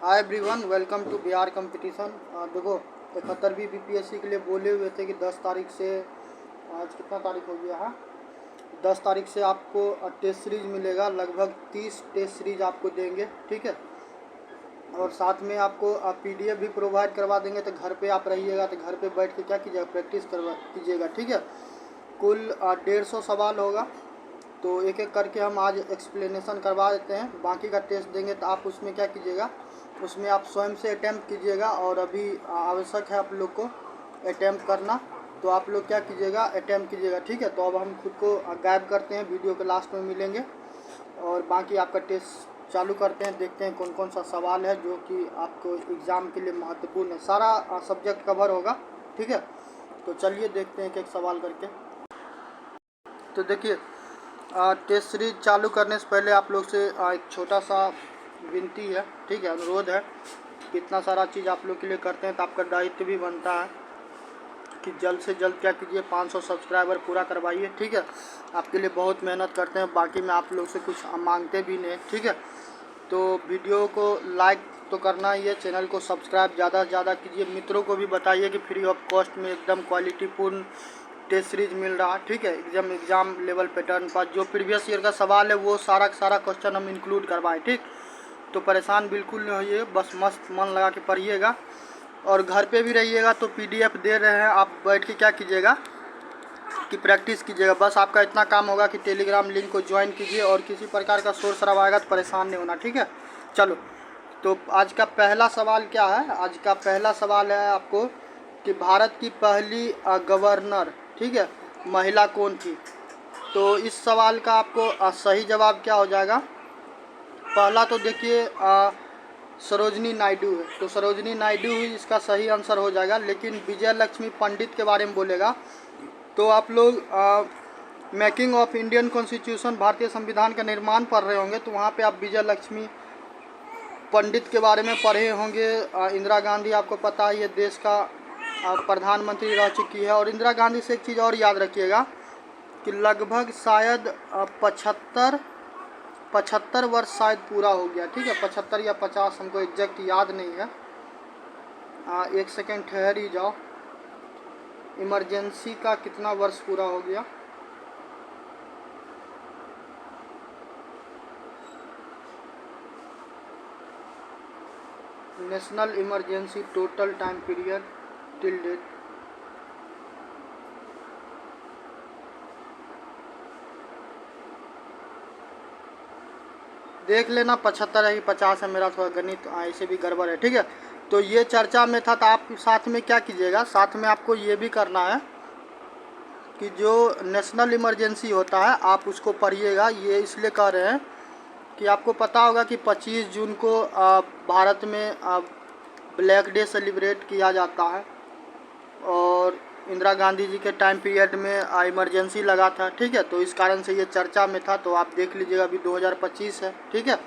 Hi everyone, welcome to Bihar competition. देखो 71वीं BPSC के लिए बोले हुए थे कि 10 तारीख से, आज कितना तारीख हो गया है, 10 तारीख से आपको टेस्ट सीरीज मिलेगा। लगभग 30 टेस्ट सीरीज आपको देंगे, ठीक है। और साथ में आपको पीडीएफ भी प्रोवाइड करवा देंगे। तो घर पे आप रहिएगा तो घर पे बैठ के क्या कीजिएगा, प्रैक्टिस करवा कीजिएगा, ठीक है। कुल 150 सवाल होगा। तो एक एक करके हम आज एक्सप्लेनेशन करवा देते हैं। बाकी का टेस्ट देंगे तो आप उसमें क्या कीजिएगा, उसमें आप स्वयं से अटैम्प्ट कीजिएगा। और अभी आवश्यक है आप लोग को अटैम्प्ट करना, तो आप लोग क्या कीजिएगा, अटैम्प्ट कीजिएगा, ठीक है। तो अब हम खुद को गायब करते हैं, वीडियो के लास्ट में मिलेंगे और बाकी आपका टेस्ट चालू करते हैं। देखते हैं कौन कौन सा सवाल है जो कि आपको एग्ज़ाम के लिए महत्वपूर्ण है। सारा सब्जेक्ट कवर होगा, ठीक है। तो चलिए देखते हैं एक एक सवाल करके। तो देखिए, टेस्ट सीरीज चालू करने से पहले आप लोग से एक छोटा सा विनती है, ठीक है, अनुरोध है कि इतना सारा चीज़ आप लोग के लिए करते हैं तो आपका दायित्व भी बनता है कि जल्द से जल्द क्या कीजिए, 500 सब्सक्राइबर पूरा करवाइए, ठीक है। आपके लिए बहुत मेहनत करते हैं, बाकी में आप लोग से कुछ मांगते भी नहीं, ठीक है। तो वीडियो को लाइक तो करना ही है, चैनल को सब्सक्राइब ज़्यादा से ज़्यादा कीजिए। मित्रों को भी बताइए कि फ्री ऑफ कॉस्ट में एकदम क्वालिटीपूर्ण टेस्ट सीरीज मिल रहा, ठीक है। एग्ज़ाम लेवल पैटर्न पर जो प्रीवियस ईयर का सवाल है वो सारा क्वेश्चन हम इंक्लूड करवाएं, ठीक। तो परेशान बिल्कुल नहीं होइए, बस मस्त मन लगा के पढ़िएगा। और घर पे भी रहिएगा तो पीडीएफ दे रहे हैं, आप बैठ के क्या कीजिएगा कि प्रैक्टिस कीजिएगा। बस आपका इतना काम होगा कि टेलीग्राम लिंक को ज्वाइन कीजिए और किसी प्रकार का शोर शराबा आएगा तो परेशान नहीं होना, ठीक है। चलो, तो आज का पहला सवाल क्या है, आज का पहला सवाल है आपको कि भारत की पहली गवर्नर, ठीक है, महिला कौन थी। तो इस सवाल का आपको सही जवाब क्या हो जाएगा। पहला तो देखिए सरोजनी नायडू है, तो सरोजनी नायडू ही इसका सही आंसर हो जाएगा। लेकिन विजय लक्ष्मी पंडित के बारे में बोलेगा तो आप लोग मेकिंग ऑफ इंडियन कॉन्स्टिट्यूशन, भारतीय संविधान का निर्माण पढ़ रहे होंगे, तो वहाँ पे आप विजय लक्ष्मी पंडित के बारे में पढ़े होंगे। इंदिरा गांधी आपको पता है ये देश का प्रधानमंत्री रह चुकी है। और इंदिरा गांधी से एक चीज़ और याद रखिएगा कि लगभग शायद 75 वर्ष शायद पूरा हो गया, ठीक है। 75 या 50, हमको एग्जैक्ट याद नहीं है। एक सेकेंड ठहर ही जाओ, इमरजेंसी का कितना वर्ष पूरा हो गया। National emergency total time period till date, देख लेना 75 है कि 50 है, मेरा थोड़ा गणित ऐसे भी गड़बड़ है, ठीक है। तो ये चर्चा में था, तो आप साथ में क्या कीजिएगा, साथ में आपको ये भी करना है कि जो नेशनल इमरजेंसी होता है आप उसको पढ़िएगा। ये इसलिए कह रहे हैं कि आपको पता होगा कि 25 जून को भारत में ब्लैक डे सेलिब्रेट किया जाता है और इंदिरा गांधी जी के टाइम पीरियड में इमरजेंसी लगा था, ठीक है। तो इस कारण से ये चर्चा में था, तो आप देख लीजिएगा, अभी 2025 है, ठीक है।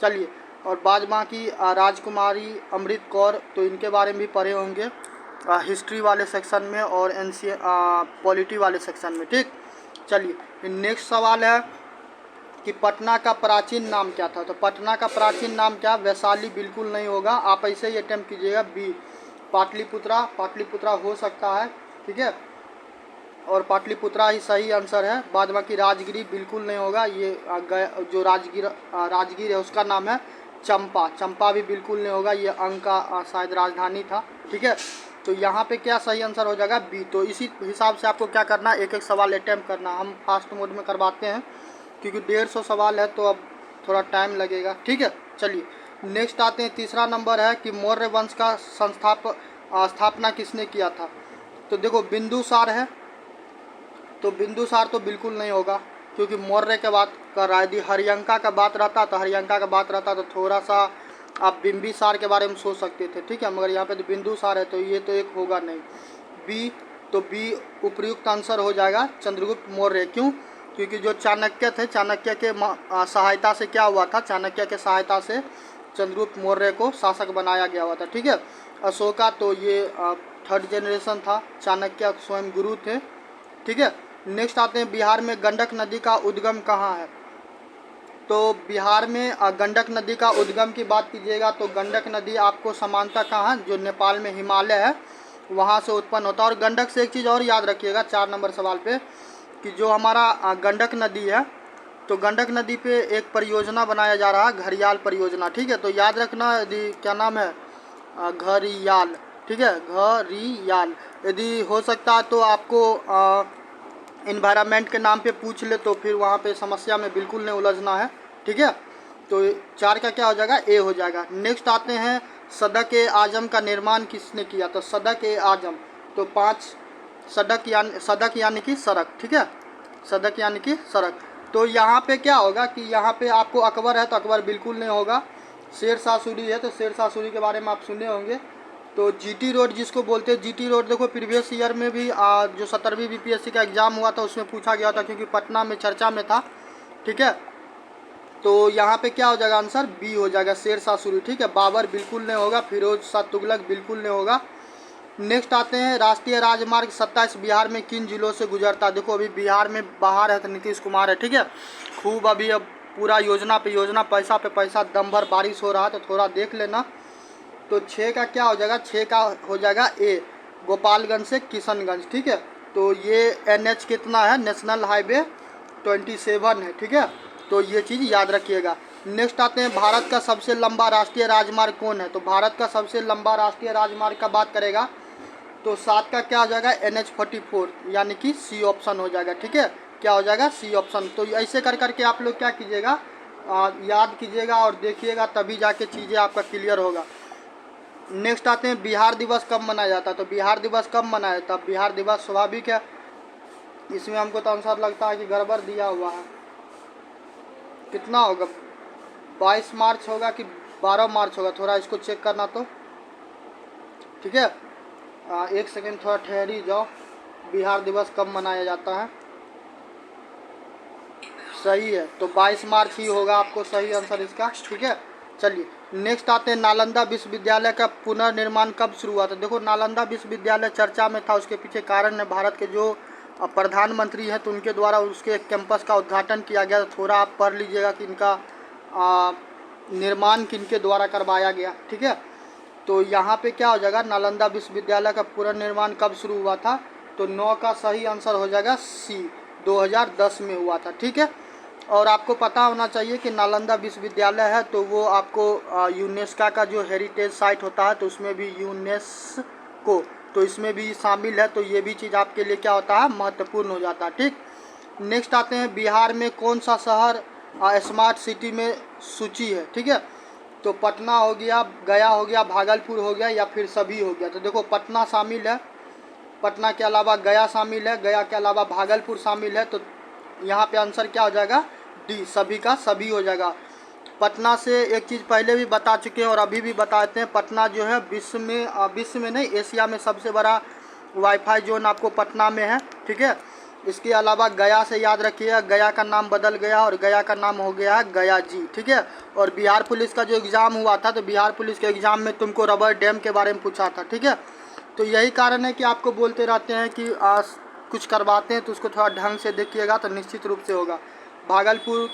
चलिए, और बाद बाकी राजकुमारी अमृत कौर, तो इनके बारे में भी पढ़े होंगे हिस्ट्री वाले सेक्शन में और पॉलिटी वाले सेक्शन में, ठीक। चलिए, नेक्स्ट सवाल है कि पटना का प्राचीन नाम क्या था। तो पटना का प्राचीन नाम क्या, वैशाली बिल्कुल नहीं होगा, आप ऐसे ही अटेम्प्ट कीजिएगा। बी, पाटलिपुत्रा, पाटलिपुत्रा हो सकता है, ठीक है, और पाटलिपुत्रा ही सही आंसर है। बाद बाकी राजगिरी बिल्कुल नहीं होगा, ये जो राजगीर है उसका नाम है चंपा, चंपा भी बिल्कुल नहीं होगा, ये अंग का शायद राजधानी था, ठीक है। तो यहाँ पे क्या सही आंसर हो जाएगा, बी। तो इसी हिसाब से आपको क्या करना है, एक एक सवाल अटैम्प्ट करना। हम फास्ट मोड में करवाते हैं क्योंकि 150 सवाल है तो अब थोड़ा टाइम लगेगा, ठीक है। चलिए, नेक्स्ट आते हैं, तीसरा नंबर है कि मौर्य वंश का स्थापना किसने किया था। तो देखो बिंदुसार है, तो बिंदुसार तो बिल्कुल नहीं होगा क्योंकि मौर्य के बात कर रहा है। यदि हरियंका का बात रहता तो हरियंका का बात रहता तो थोड़ा सा आप बिंबिसार के बारे में सोच सकते थे, ठीक है, मगर यहाँ पे तो बिंदुसार है, तो ये तो एक होगा नहीं। बी, तो बी उपयुक्त आंसर हो जाएगा, चंद्रगुप्त मौर्य। क्यों, क्योंकि जो चाणक्य थे, चाणक्य के सहायता से क्या हुआ था, चाणक्य के सहायता से चंद्रगुप्त मौर्य को शासक बनाया गया हुआ था, ठीक है। अशोका तो ये 3rd जनरेशन था, चाणक्य स्वयं गुरु थे, ठीक है। नेक्स्ट आते हैं, बिहार में गंडक नदी का उद्गम कहाँ है। तो बिहार में गंडक नदी का उद्गम की बात कीजिएगा तो गंडक नदी आपको समानता कहाँ, जो नेपाल में हिमालय है वहाँ से उत्पन्न होता है। और गंडक से एक चीज़ और याद रखिएगा 4 नंबर सवाल पे, कि जो हमारा गंडक नदी है तो गंडक नदी पे एक परियोजना बनाया जा रहा है, घड़ियाल परियोजना, ठीक है। तो याद रखना, यदि क्या नाम है, घड़ियाल, ठीक है, घड़ियाल। यदि हो सकता है तो आपको इन्वायरमेंट के नाम पे पूछ ले तो फिर वहाँ पे समस्या में बिल्कुल नहीं उलझना है, ठीक है। तो 4 का क्या हो जाएगा, ए हो जाएगा। नेक्स्ट आते हैं, सड़क ए आजम का निर्माण किसने किया, तो सड़क ए आजम, तो 5 सड़क यानी कि सड़क, ठीक है, सड़क यानी कि सड़क। तो यहाँ पे क्या होगा कि यहाँ पे आपको अकबर है तो अकबर बिल्कुल नहीं होगा, शेरशाह सूरी है तो शेरशाह सूरी के बारे में आप सुने होंगे। तो जीटी रोड जिसको बोलते हैं, जीटी रोड देखो प्रीवियस ईयर में भी जो 17वीं बीपीएससी का एग्ज़ाम हुआ था उसमें पूछा गया था, क्योंकि पटना में चर्चा में था, ठीक है। तो यहाँ पे क्या हो जाएगा, आंसर बी हो जाएगा, शेरशाह सूरी, ठीक है। बाबर बिल्कुल नहीं होगा, फिरोज शाह तुगलक बिल्कुल नहीं होगा। नेक्स्ट आते हैं, राष्ट्रीय राजमार्ग 27 बिहार में किन जिलों से गुजरता है। देखो अभी बिहार में बाहर है तो नीतीश कुमार है, ठीक है। खूब अभी अब पूरा योजना पे योजना, पैसा पे पैसा, दम भर बारिश हो रहा है तो थोड़ा देख लेना। तो 6 का क्या हो जाएगा, 6 का हो जाएगा ए, गोपालगंज से किशनगंज, ठीक है। तो ये NH कितना है, नेशनल हाईवे 27 है, ठीक है। तो ये चीज़ याद रखिएगा। नेक्स्ट आते हैं, भारत का सबसे लंबा राष्ट्रीय राजमार्ग कौन है। तो भारत का सबसे लंबा राष्ट्रीय राजमार्ग का बात करेगा तो 7 का क्या हो जाएगा, NH44 यानी कि सी ऑप्शन हो जाएगा, ठीक है। क्या हो जाएगा, सी ऑप्शन। तो ऐसे कर करके आप लोग क्या कीजिएगा, याद कीजिएगा और देखिएगा, तभी जाके चीज़ें आपका क्लियर होगा। नेक्स्ट आते हैं, बिहार दिवस कब मनाया जाता है। तो बिहार दिवस कब मनाया जाता है, बिहार दिवस स्वाभाविक है, इसमें हमको तो आंसर लगता है कि गड़बड़ दिया हुआ है, कितना होगा, 22 मार्च होगा कि 12 मार्च होगा, थोड़ा इसको चेक करना तो, ठीक है। 1 सेकेंड थोड़ा ठहरी जाओ, बिहार दिवस कब मनाया जाता है, सही है, तो 22 मार्च ही होगा आपको सही आंसर इसका, ठीक है। चलिए नेक्स्ट आते हैं, नालंदा विश्वविद्यालय का पुनर्निर्माण कब शुरू हुआ था। देखो नालंदा विश्वविद्यालय चर्चा में था, उसके पीछे कारण है भारत के जो प्रधानमंत्री हैं तो उनके द्वारा उसके कैंपस का उद्घाटन किया गया। तो थोड़ा आप पढ़ लीजिएगा कि इनका निर्माण किनके द्वारा करवाया गया, ठीक है। तो यहाँ पे क्या हो जाएगा, नालंदा विश्वविद्यालय का पुनर्निर्माण कब शुरू हुआ था। तो 9 का सही आंसर हो जाएगा सी, 2010 में हुआ था, ठीक है। और आपको पता होना चाहिए कि नालंदा विश्वविद्यालय है तो वो आपको यूनेस्को का जो हेरिटेज साइट होता है तो उसमें भी यूनेस्को, तो इसमें भी शामिल है। तो ये भी चीज़ आपके लिए क्या होता है, महत्वपूर्ण हो जाता है, ठीक। नेक्स्ट आते हैं, बिहार में कौन सा शहर स्मार्ट सिटी में सूची है, ठीक है। तो पटना हो गया, गया हो गया, भागलपुर हो गया या फिर सभी हो गया। तो देखो पटना शामिल है, पटना के अलावा गया शामिल है, गया के अलावा भागलपुर शामिल है। तो यहाँ पे आंसर क्या हो जाएगा, डी, सभी का सभी हो जाएगा। पटना से एक चीज़ पहले भी बता चुके हैं और अभी भी बताते हैं, पटना जो है विश्व में नहीं, एशिया में सबसे बड़ा वाईफाई जोन आपको पटना में है, ठीक है। इसके अलावा गया से याद रखिएगा, गया का नाम बदल गया और गया का नाम हो गया है गया जी, ठीक है। और बिहार पुलिस का जो एग्ज़ाम हुआ था तो बिहार पुलिस के एग्ज़ाम में तुमको रबर डैम के बारे में पूछा था, ठीक है। तो यही कारण है कि आपको बोलते रहते हैं कि कुछ करवाते हैं तो उसको थोड़ा ढंग से देखिएगा तो निश्चित रूप से होगा। भागलपुर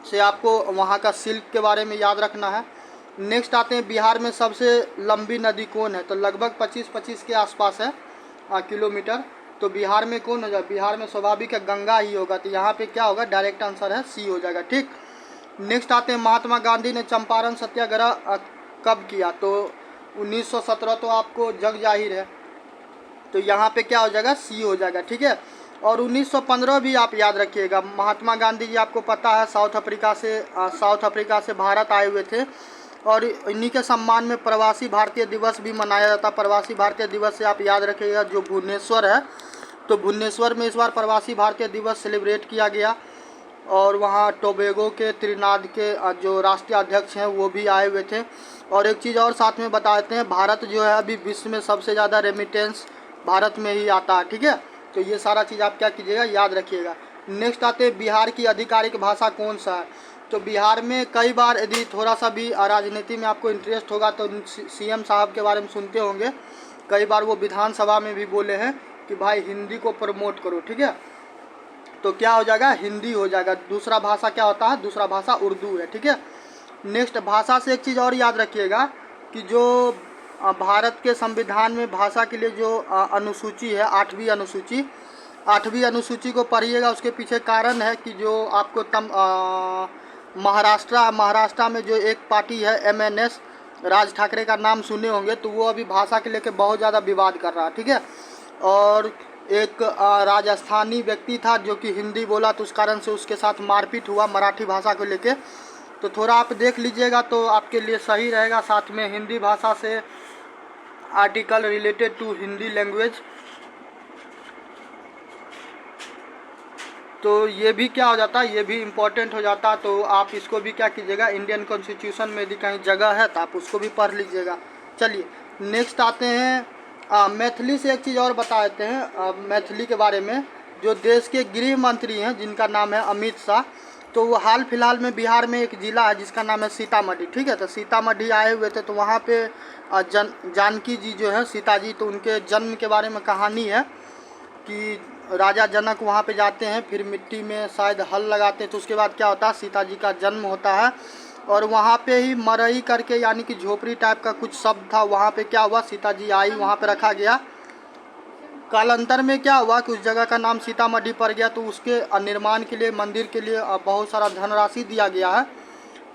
से आपको वहाँ का सिल्क के बारे में याद रखना है। नेक्स्ट आते हैं, बिहार में सबसे लंबी नदी कौन है। तो लगभग 25 के आसपास है किलोमीटर। तो बिहार में कौन हो जाए, बिहार में स्वाभाविक है गंगा ही होगा। तो यहाँ पे क्या होगा, डायरेक्ट आंसर है सी हो जाएगा, ठीक। नेक्स्ट आते हैं, महात्मा गांधी ने चंपारण सत्याग्रह कब किया। तो 1917 तो आपको जग जाहिर है, तो यहाँ पे क्या हो जाएगा, सी हो जाएगा, ठीक है। और 1915 भी आप याद रखिएगा, महात्मा गांधी जी आपको पता है साउथ अफ्रीका से भारत आए हुए थे और इन्हीं के सम्मान में प्रवासी भारतीय दिवस भी मनाया जाता। प्रवासी भारतीय दिवस से आप याद रखिएगा जो भुवनेश्वर है, तो भुवनेश्वर में इस बार प्रवासी भारतीय दिवस सेलिब्रेट किया गया और वहाँ टोबैगो के त्रिनाद के जो राष्ट्रीय अध्यक्ष हैं वो भी आए हुए थे। और एक चीज़ और साथ में बता देते हैं, भारत जो है अभी विश्व में सबसे ज़्यादा रेमिटेंस भारत में ही आता है, ठीक है। तो ये सारा चीज़ आप क्या कीजिएगा, याद रखिएगा। नेक्स्ट आते हैं, बिहार की आधिकारिक भाषा कौन सा है। तो बिहार में कई बार यदि थोड़ा सा भी राजनीति में आपको इंटरेस्ट होगा तो CM साहब के बारे में सुनते होंगे, कई बार वो विधानसभा में भी बोले हैं कि भाई हिंदी को प्रमोट करो, ठीक है। तो क्या हो जाएगा, हिंदी हो जाएगा। दूसरा भाषा क्या होता है, दूसरा भाषा उर्दू है, ठीक है। नेक्स्ट, भाषा से एक चीज़ और याद रखिएगा कि जो भारत के संविधान में भाषा के लिए जो अनुसूची है, 8वीं अनुसूची को पढ़िएगा। उसके पीछे कारण है कि जो आपको महाराष्ट्र में जो एक पार्टी है MNS, राज ठाकरे का नाम सुने होंगे, तो वो अभी भाषा के लेके बहुत ज़्यादा विवाद कर रहा है, ठीक है। और एक राजस्थानी व्यक्ति था जो कि हिंदी बोला, तो उस कारण से उसके साथ मारपीट हुआ मराठी भाषा को लेके। तो थोड़ा आप देख लीजिएगा तो आपके लिए सही रहेगा। साथ में हिंदी भाषा से article related to Hindi language, तो ये भी क्या हो जाता है, ये भी इम्पोर्टेंट हो जाता। तो आप इसको भी क्या कीजिएगा, इंडियन कॉन्स्टिट्यूशन में यदि कहीं जगह है तो आप उसको भी पढ़ लीजिएगा। चलिए नेक्स्ट आते हैं, मैथिली से एक चीज़ और बता देते हैं मैथिली के बारे में। जो देश के गृह मंत्री हैं जिनका नाम है अमित शाह, तो वो हाल फिलहाल में बिहार में एक ज़िला है जिसका नाम है सीतामढ़ी, ठीक है। तो सीतामढ़ी आए हुए थे, तो वहाँ पे जानकी जी जो है, सीता जी, तो उनके जन्म के बारे में कहानी है कि राजा जनक वहाँ पे जाते हैं, फिर मिट्टी में शायद हल लगाते हैं, तो उसके बाद क्या होता है, सीता जी का जन्म होता है। और वहाँ पे ही मरई करके, यानी कि झोपड़ी टाइप का कुछ शब्द था, वहाँ पे क्या हुआ, सीता जी आई, वहाँ पे रखा गया। कालांतर में क्या हुआ कि उस जगह का नाम सीतामढ़ी पड़ गया, तो उसके निर्माण के लिए, मंदिर के लिए बहुत सारा धनराशि दिया गया है।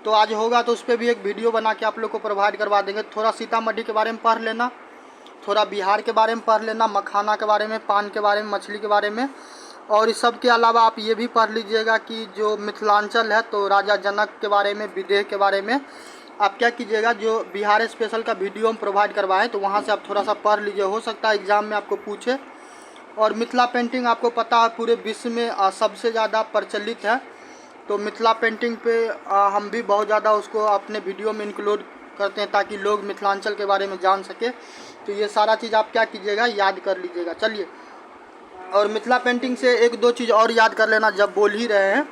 तो आज होगा तो उस पर भी एक वीडियो बना के आप लोग को प्रोवाइड करवा देंगे। थोड़ा सीतामढ़ी के बारे में पढ़ लेना, थोड़ा बिहार के बारे में पढ़ लेना, मखाना के बारे में, पान के बारे में, मछली के बारे में। और इस सब के अलावा आप ये भी पढ़ लीजिएगा कि जो मिथिलांचल है, तो राजा जनक के बारे में, विदेह के बारे में आप क्या कीजिएगा, जो बिहार स्पेशल का वीडियो हम प्रोवाइड करवाएं, तो वहाँ से आप थोड़ा सा पढ़ लीजिए, हो सकता है एग्ज़ाम में आपको पूछे। और मिथिला पेंटिंग आपको पता है पूरे विश्व में सबसे ज़्यादा प्रचलित है, तो मिथिला पेंटिंग पे हम भी बहुत ज़्यादा उसको अपने वीडियो में इंक्लूड करते हैं ताकि लोग मिथिलांचल के बारे में जान सके। तो ये सारा चीज़ आप क्या कीजिएगा, याद कर लीजिएगा। चलिए, और मिथिला पेंटिंग से एक दो चीज़ और याद कर लेना जब बोल ही रहे हैं।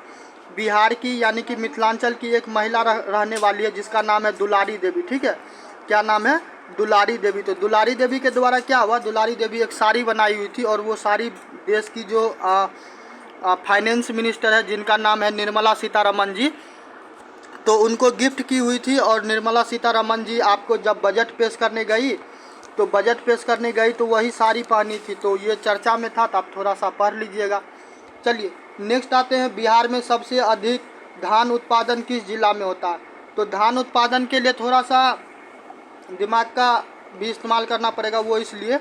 बिहार की यानी कि मिथिलांचल की एक महिला रहने वाली है जिसका नाम है दुलारी देवी, ठीक है। क्या नाम है, दुलारी देवी। तो दुलारी देवी के द्वारा क्या हुआ, दुलारी देवी एक साड़ी बनाई हुई थी, और वो साड़ी देश की जो फाइनेंस मिनिस्टर है जिनका नाम है निर्मला सीतारमण जी, तो उनको गिफ्ट की हुई थी। और निर्मला सीतारमण जी आपको जब बजट पेश करने गई, तो बजट पेश करने गई तो वही साड़ी पहनी थी, तो ये चर्चा में था, तो आप थोड़ा सा पढ़ लीजिएगा। चलिए नेक्स्ट आते हैं, बिहार में सबसे अधिक धान उत्पादन किस जिला में होता है। तो धान उत्पादन के लिए थोड़ा सा दिमाग का भी इस्तेमाल करना पड़ेगा। वो इसलिए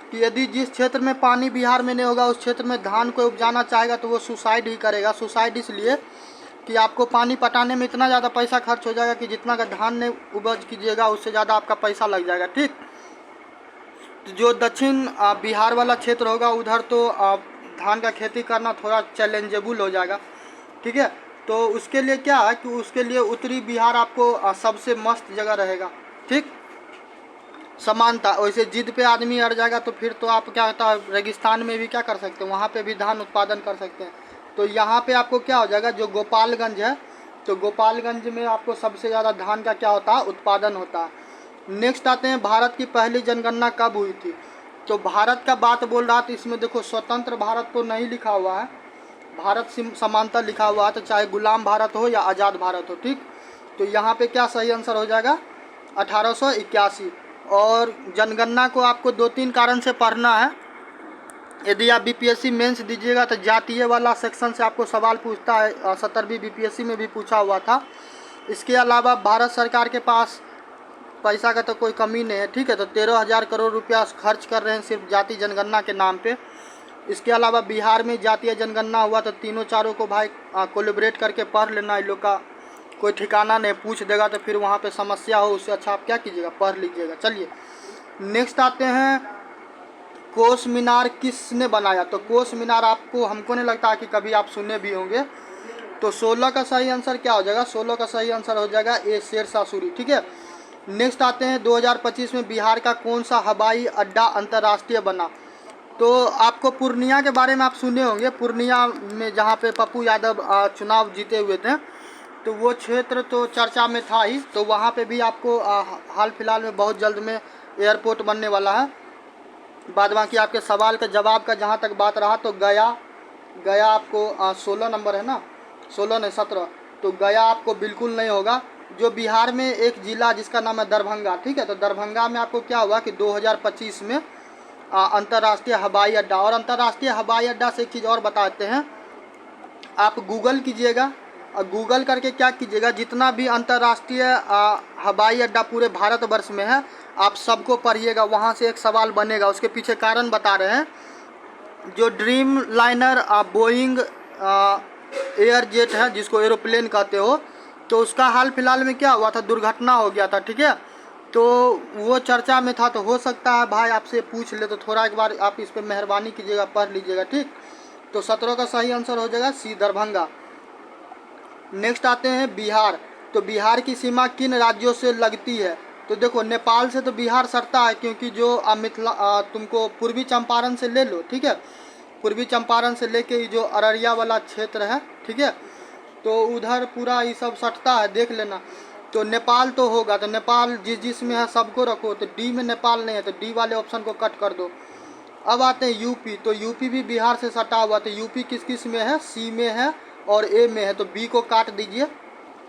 कि यदि जिस क्षेत्र में पानी बिहार में नहीं होगा, उस क्षेत्र में धान को उपजाना चाहेगा तो वो सुसाइड ही करेगा। सुसाइड इसलिए कि आपको पानी पटाने में इतना ज़्यादा पैसा खर्च हो जाएगा कि जितना का धान नहीं उपज कीजिएगा उससे ज़्यादा आपका पैसा लग जाएगा, ठीक। तो जो दक्षिण बिहार वाला क्षेत्र होगा उधर तो धान का खेती करना थोड़ा चैलेंजेबल हो जाएगा, ठीक है। तो उसके लिए क्या है कि उसके लिए उत्तरी बिहार आपको सबसे मस्त जगह रहेगा, ठीक। समानता, वैसे जिद पे आदमी अड़ जाएगा तो फिर तो आप क्या होता है, रेगिस्तान में भी क्या कर सकते हैं, वहाँ पे भी धान उत्पादन कर सकते हैं। तो यहाँ पे आपको क्या हो जाएगा, जो गोपालगंज है, तो गोपालगंज में आपको सबसे ज़्यादा धान का क्या होता है, उत्पादन होता है। नेक्स्ट आते हैं, भारत की पहली जनगणना कब हुई थी। तो भारत का बात बोल रहा था, इसमें देखो स्वतंत्र भारत तो नहीं लिखा हुआ है, भारत समानता लिखा हुआ है, तो चाहे गुलाम भारत हो या आज़ाद भारत हो, ठीक। तो यहाँ पे क्या सही आंसर हो जाएगा, 1881। और जनगणना को आपको 2-3 कारण से पढ़ना है। यदि आप बीपीएससी मेंस दीजिएगा तो जातीय वाला सेक्शन से आपको सवाल पूछता है, 17वीं बीपीएससी में भी पूछा हुआ था। इसके अलावा भारत सरकार के पास पैसा का तो कोई कमी नहीं है, ठीक है। तो 13,000 करोड़ रुपया खर्च कर रहे हैं सिर्फ जाति जनगणना के नाम पे। इसके अलावा बिहार में जातीय जनगणना हुआ तो तीनों चारों को भाई कोलिब्रेट करके पढ़ लेना, इन लोग का कोई ठिकाना नहीं, पूछ देगा तो फिर वहाँ पे समस्या हो, उससे अच्छा आप क्या कीजिएगा, पढ़ लीजिएगा। चलिए नेक्स्ट आते हैं, कोस मीनार किसने बनाया। तो कोस मीनार आपको, हमको नहीं लगता कि कभी आप सुने भी होंगे। तो 16 का सही आंसर क्या हो जाएगा, 16 का सही आंसर हो जाएगा ए शेरशाह सूरी, ठीक है। नेक्स्ट आते हैं, 2025 में बिहार का कौन सा हवाई अड्डा अंतर्राष्ट्रीय बना। तो आपको पूर्णिया के बारे में आप सुने होंगे, पूर्णिया में जहाँ पे पप्पू यादव चुनाव जीते हुए थे, तो वो क्षेत्र तो चर्चा में था ही। तो वहाँ पे भी आपको हाल फिलहाल में बहुत जल्द में एयरपोर्ट बनने वाला है। बाद बाकी आपके सवाल का जवाब का जहाँ तक बात रहा, तो गया गया आपको 16 नंबर है ना, 16 नहीं 17, तो गया आपको बिल्कुल नहीं होगा। जो बिहार में एक ज़िला जिसका नाम है दरभंगा, ठीक है, तो दरभंगा में आपको क्या हुआ कि 2025 में अंतर्राष्ट्रीय हवाई अड्डा, और अंतर्राष्ट्रीय हवाई अड्डा से एक चीज़ और बताते हैं, आप गूगल कीजिएगा और गूगल करके क्या कीजिएगा, जितना भी अंतर्राष्ट्रीय हवाई अड्डा पूरे भारतवर्ष में है आप सबको पढ़िएगा, वहाँ से एक सवाल बनेगा। उसके पीछे कारण बता रहे हैं। जो dream liner Boeing air jet है, जिसको एरोप्लेन कहते हो, तो उसका हाल फिलहाल में क्या हुआ था, दुर्घटना हो गया था, ठीक है, तो वो चर्चा में था। तो हो सकता है भाई आपसे पूछ ले, तो थोड़ा एक बार आप इस पर मेहरबानी कीजिएगा, पढ़ लीजिएगा, ठीक। तो 17 का सही आंसर हो जाएगा सी, दरभंगा। नेक्स्ट आते हैं बिहार। तो बिहार की सीमा किन राज्यों से लगती है? तो देखो नेपाल से तो बिहार सटता है, क्योंकि जो मिथिला तुमको पूर्वी चंपारण से ले लो, ठीक है, पूर्वी चंपारण से लेके जो अररिया वाला क्षेत्र है, ठीक है, तो उधर पूरा ये सब सटता है, देख लेना। तो नेपाल तो होगा, तो नेपाल जिस में है सबको रखो, तो डी में नेपाल नहीं है, तो डी वाले ऑप्शन को कट कर दो। अब आते हैं यूपी। तो यूपी भी बिहार से सटा हुआ, तो यूपी किस किस में है, सी में है और ए में है, तो बी को काट दीजिए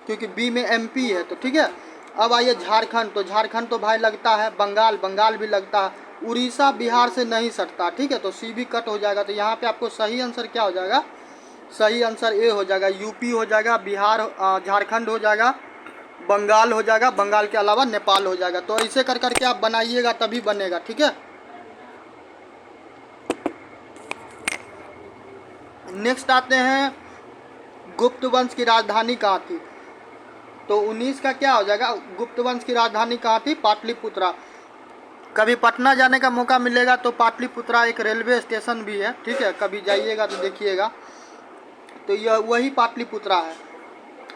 क्योंकि बी में एमपी है, तो ठीक है। अब आइए झारखंड। तो झारखंड तो भाई लगता है, बंगाल, बंगाल भी लगता है, उड़ीसा बिहार से नहीं सटता, ठीक है, तो सी भी कट हो जाएगा। तो यहाँ पे आपको सही आंसर क्या हो जाएगा, सही आंसर ए हो जाएगा, यूपी हो जाएगा, बिहार झारखंड हो जाएगा, बंगाल हो जाएगा, बंगाल के अलावा नेपाल हो जाएगा। तो ऐसे कर करके आप बनाइएगा तभी बनेगा, ठीक है। नेक्स्ट आते हैं, गुप्त वंश की राजधानी कहाँ थी? तो 19 का क्या हो जाएगा, गुप्त वंश की राजधानी कहाँ थी, पाटलिपुत्रा। कभी पटना जाने का मौका मिलेगा तो पाटलिपुत्रा एक रेलवे स्टेशन भी है, ठीक है, कभी जाइएगा तो देखिएगा, तो यह वही पाटलिपुत्रा है।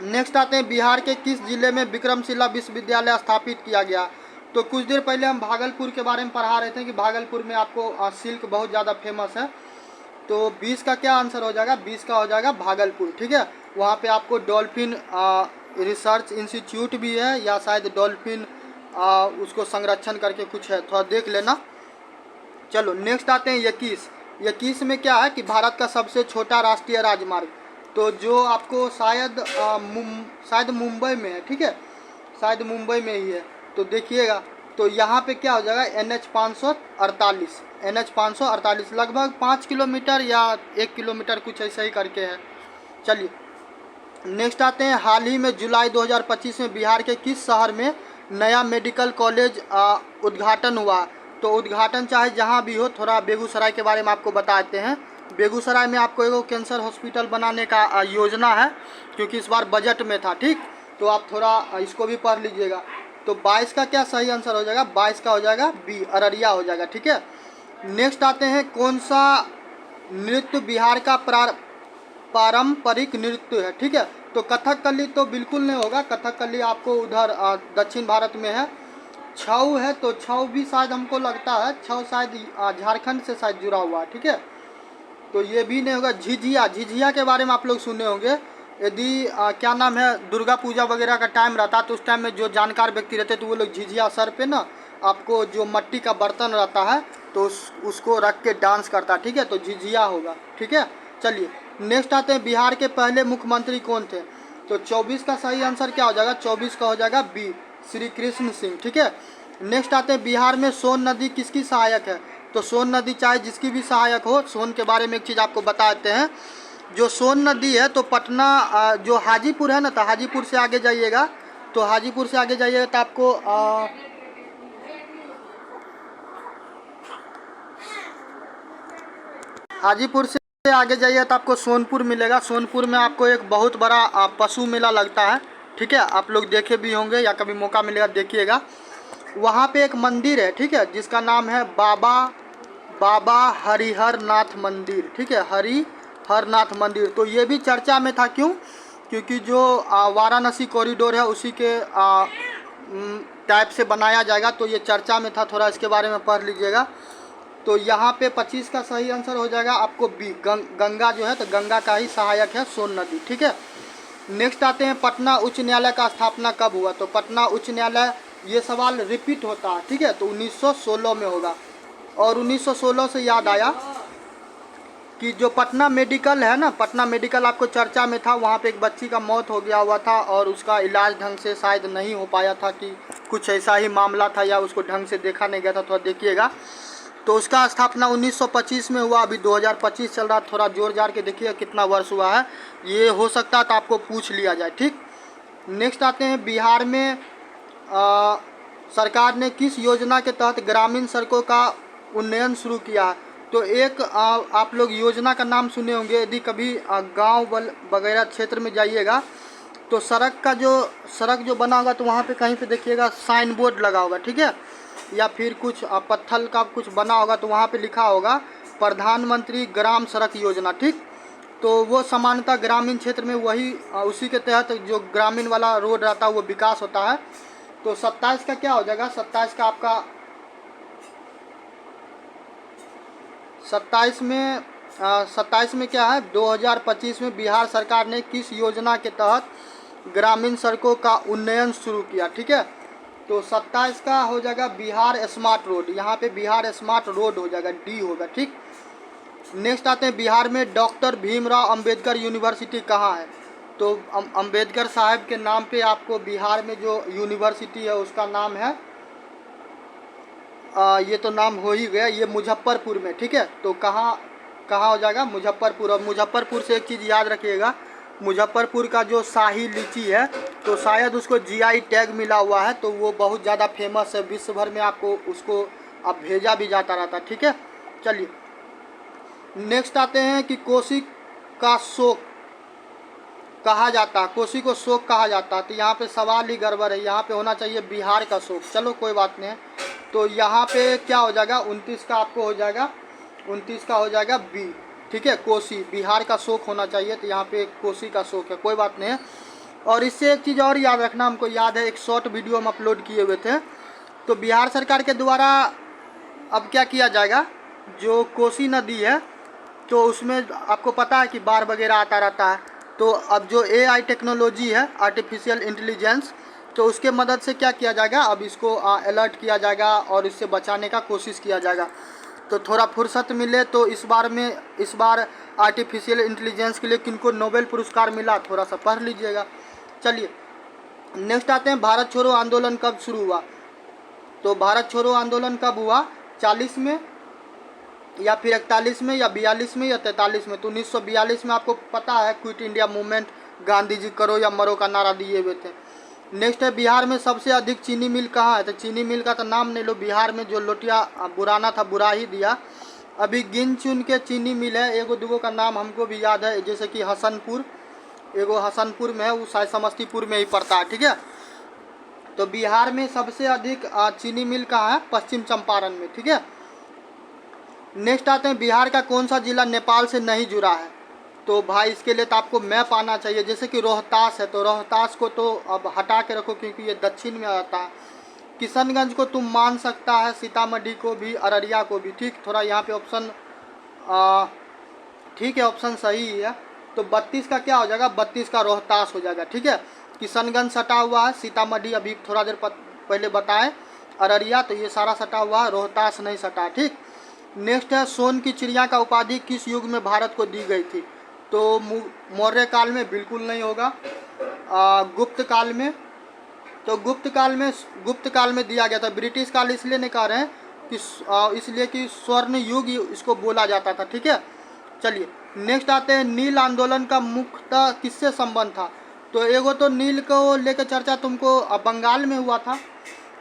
नेक्स्ट आते हैं, बिहार के किस जिले में विक्रमशिला विश्वविद्यालय स्थापित किया गया? तो कुछ देर पहले हम भागलपुर के बारे में पढ़ा रहे थे कि भागलपुर में आपको सिल्क बहुत ज़्यादा फेमस है। तो 20 का क्या आंसर हो जाएगा, 20 का हो जाएगा भागलपुर, ठीक है। वहाँ पे आपको डॉल्फिन रिसर्च इंस्टीट्यूट भी है, या शायद डॉल्फिन उसको संरक्षण करके कुछ है, थोड़ा देख लेना। चलो नेक्स्ट आते हैं 21। 21 में क्या है कि भारत का सबसे छोटा राष्ट्रीय राजमार्ग, तो जो आपको शायद मुंबई में है, ठीक है, शायद मुंबई में ही है, तो देखिएगा। तो यहाँ पे क्या हो जाएगा, NH 548, NH 548 लगभग 5 किलोमीटर या 1 किलोमीटर कुछ ऐसा ही करके है। चलिए नेक्स्ट आते हैं, हाल ही में जुलाई 2025 में बिहार के किस शहर में नया मेडिकल कॉलेज उद्घाटन हुआ? तो उद्घाटन चाहे जहाँ भी हो, थोड़ा बेगूसराय के बारे में आपको बताते हैं। बेगूसराय में आपको एगो कैंसर हॉस्पिटल बनाने का योजना है, क्योंकि इस बार बजट में था, ठीक, तो आप थोड़ा इसको भी पढ़ लीजिएगा। तो 22 का क्या सही आंसर हो जाएगा, 22 का हो जाएगा बी, अररिया हो जाएगा, ठीक है। नेक्स्ट आते हैं, कौन सा नृत्य बिहार का पारंपरिक नृत्य है? ठीक है, तो कथकली तो बिल्कुल नहीं होगा, कथकली आपको उधर दक्षिण भारत में है। छऊ है, तो छऊ भी शायद हमको लगता है, छऊ शायद झारखंड से शायद जुड़ा हुआ है, ठीक है, तो ये भी नहीं होगा। झिझिया, झिझिया के बारे में आप लोग सुने होंगे, यदि क्या नाम है, दुर्गा पूजा वगैरह का टाइम रहता तो उस टाइम में जो जानकार व्यक्ति रहते तो वो लोग झिझिया सर पे ना आपको जो मट्टी का बर्तन रहता है तो उसको रख के डांस करता, ठीक है, तो झिझिया होगा, ठीक है। चलिए नेक्स्ट आते हैं, बिहार के पहले मुख्यमंत्री कौन थे? तो 24 का सही आंसर क्या हो जाएगा, 24 का हो जाएगा बी, श्री कृष्ण सिंह, ठीक है। नेक्स्ट आते हैं, बिहार में सोन नदी किसकी सहायक है? तो सोन नदी चाहे जिसकी भी सहायक हो, सोन के बारे में एक चीज़ आपको बताते हैं। जो सोन नदी है तो पटना जो हाजीपुर है ना, तो हाजीपुर से आगे जाइएगा, तो हाजीपुर से आगे जाइएगा तो आपको हाजीपुर से आगे जाइए तो आपको सोनपुर मिलेगा। सोनपुर में आपको एक बहुत बड़ा पशु मेला लगता है, ठीक है, आप लोग देखे भी होंगे या कभी मौका मिलेगा देखिएगा। वहाँ पे एक मंदिर है, ठीक है, जिसका नाम है बाबा हरिहर नाथ मंदिर, ठीक है, हरिहर नाथ मंदिर। तो ये भी चर्चा में था, क्यों? क्योंकि जो वाराणसी कॉरिडोर है उसी के टाइप से बनाया जाएगा, तो ये चर्चा में था, थोड़ा इसके बारे में पढ़ लीजिएगा। तो यहाँ पे 25 का सही आंसर हो जाएगा आपको बी, गंगा जो है, तो गंगा का ही सहायक है सोन नदी, ठीक है। नेक्स्ट आते हैं, पटना उच्च न्यायालय का स्थापना कब हुआ? तो पटना उच्च न्यायालय, ये सवाल रिपीट होता है, ठीक है, तो 1916 में होगा। और 1916 से याद आया, कि जो पटना मेडिकल है ना, पटना मेडिकल आपको चर्चा में था, वहाँ पे एक बच्ची का मौत हो गया हुआ था और उसका इलाज ढंग से शायद नहीं हो पाया था, कि कुछ ऐसा ही मामला था या उसको ढंग से देखा नहीं गया था, थोड़ा देखिएगा। तो उसका स्थापना 1925 में हुआ, अभी 2025 चल रहा, थोड़ा जोर जार के देखिए कितना वर्ष हुआ है, ये हो सकता है तो आपको पूछ लिया जाए, ठीक। नेक्स्ट आते हैं, बिहार में सरकार ने किस योजना के तहत ग्रामीण सड़कों का उन्नयन शुरू किया है। तो एक आप लोग योजना का नाम सुने होंगे, यदि कभी गांव वगैरह क्षेत्र में जाइएगा तो सड़क जो बना होगा तो वहाँ पे कहीं पे देखिएगा साइन बोर्ड लगा होगा, ठीक है, या फिर कुछ पत्थर का कुछ बना होगा तो वहाँ पे लिखा होगा प्रधानमंत्री ग्राम सड़क योजना, ठीक। तो वो सामान्यतः ग्रामीण क्षेत्र में वही उसी के तहत जो ग्रामीण वाला रोड रहता है वो विकास होता है। तो 27 का क्या हो जाएगा, 27 का आपका 27 में क्या है, 2025 में बिहार सरकार ने किस योजना के तहत ग्रामीण सड़कों का उन्नयन शुरू किया, ठीक है। तो 27 का हो जाएगा बिहार स्मार्ट रोड, यहाँ पे बिहार स्मार्ट रोड हो जाएगा, डी होगा, ठीक। नेक्स्ट आते हैं, बिहार में डॉक्टर भीमराव अंबेडकर यूनिवर्सिटी कहाँ है। तो अंबेडकर साहब के नाम पे आपको बिहार में जो यूनिवर्सिटी है उसका नाम है, ये तो नाम हो ही गया, ये मुजफ्फरपुर में, ठीक है। तो कहाँ हो जाएगा, मुजफ्फरपुर। और मुजफ्फरपुर से एक चीज़ याद रखिएगा, मुजफ्फरपुर का जो शाही लीची है तो शायद उसको जीआई टैग मिला हुआ है, तो वो बहुत ज़्यादा फेमस है, विश्व भर में आपको उसको अब भेजा भी जाता रहता है, ठीक है। चलिए नेक्स्ट आते हैं कि कोसी का शोक कहा जाता है, कोसी को शोक कहा जाता है। तो यहाँ पे सवाल ही गड़बड़ है, यहाँ पे होना चाहिए बिहार का शोक, चलो कोई बात नहीं है। तो यहाँ पे क्या हो जाएगा, 29 का आपको हो जाएगा, 29 का हो जाएगा बी, ठीक है। कोसी बिहार का शोक होना चाहिए, तो यहाँ पे कोसी का शोक है, कोई बात नहीं है। और इससे एक चीज़ और याद रखना, हमको याद है एक शॉर्ट वीडियो हम अपलोड किए हुए थे, तो बिहार सरकार के द्वारा अब क्या किया जाएगा, जो कोसी नदी है तो उसमें आपको पता है कि बाढ़ वगैरह आता रहता है, तो अब जो AI टेक्नोलॉजी है, आर्टिफिशियल इंटेलिजेंस, तो उसके मदद से क्या किया जाएगा, अब इसको अलर्ट किया जाएगा और इससे बचाने का कोशिश किया जाएगा। तो थोड़ा फुर्सत मिले तो इस बार आर्टिफिशियल इंटेलिजेंस के लिए किनको नोबेल पुरस्कार मिला, थोड़ा सा पढ़ लीजिएगा। चलिए नेक्स्ट आते हैं, भारत छोड़ो आंदोलन कब शुरू हुआ। तो भारत छोड़ो आंदोलन कब हुआ, 40 में या फिर 41 में या 42 में या 43 में। तो 1942 में आपको पता है quit India movement, Gandhi ji करो या मरो का नारा दिए हुए थे। नेक्स्ट है, बिहार में सबसे अधिक चीनी मिल कहाँ है। तो चीनी मिल का तो नाम नहीं लो, बिहार में जो लोटिया बुराना था बुरा ही दिया, अभी गिन चुन के चीनी मिल है, एगो दूगो का नाम हमको भी याद है, जैसे कि हसनपुर, एगो हसनपुर में है, वो शायद समस्तीपुर में ही पड़ता है, ठीक है। तो बिहार में सबसे अधिक चीनी मिल कहाँ है, पश्चिम चंपारण में, ठीक है। नेक्स्ट आते हैं, बिहार का कौन सा जिला नेपाल से नहीं जुड़ा है। तो भाई इसके लिए तो आपको मैप आना चाहिए, जैसे कि रोहतास है, तो रोहतास को तो अब हटा के रखो क्योंकि ये दक्षिण में आता है। किशनगंज को तुम मान सकता है, सीतामढ़ी को भी, अररिया को भी, ठीक। थोड़ा यहाँ पे ऑप्शन ठीक है, ऑप्शन सही है। तो 32 का क्या हो जाएगा, 32 का रोहतास हो जाएगा, ठीक है। किशनगंज सटा हुआ है, सीतामढ़ी अभी थोड़ा देर पहले बताएं, अररिया, तो ये सारा सटा हुआ है, रोहतास नहीं सटा, ठीक। नेक्स्ट है, सोन की चिड़िया का उपाधि किस युग में भारत को दी गई थी। तो मौर्य काल में बिल्कुल नहीं होगा, गुप्त काल में, तो गुप्त काल में दिया गया था। ब्रिटिश काल इसलिए नहीं कह रहे हैं कि इसलिए कि स्वर्ण युग इसको बोला जाता था, ठीक है। चलिए नेक्स्ट आते हैं, नील आंदोलन का मुख्यतः किससे संबंध था। तो एगो तो नील को लेकर चर्चा तुमको बंगाल में हुआ था,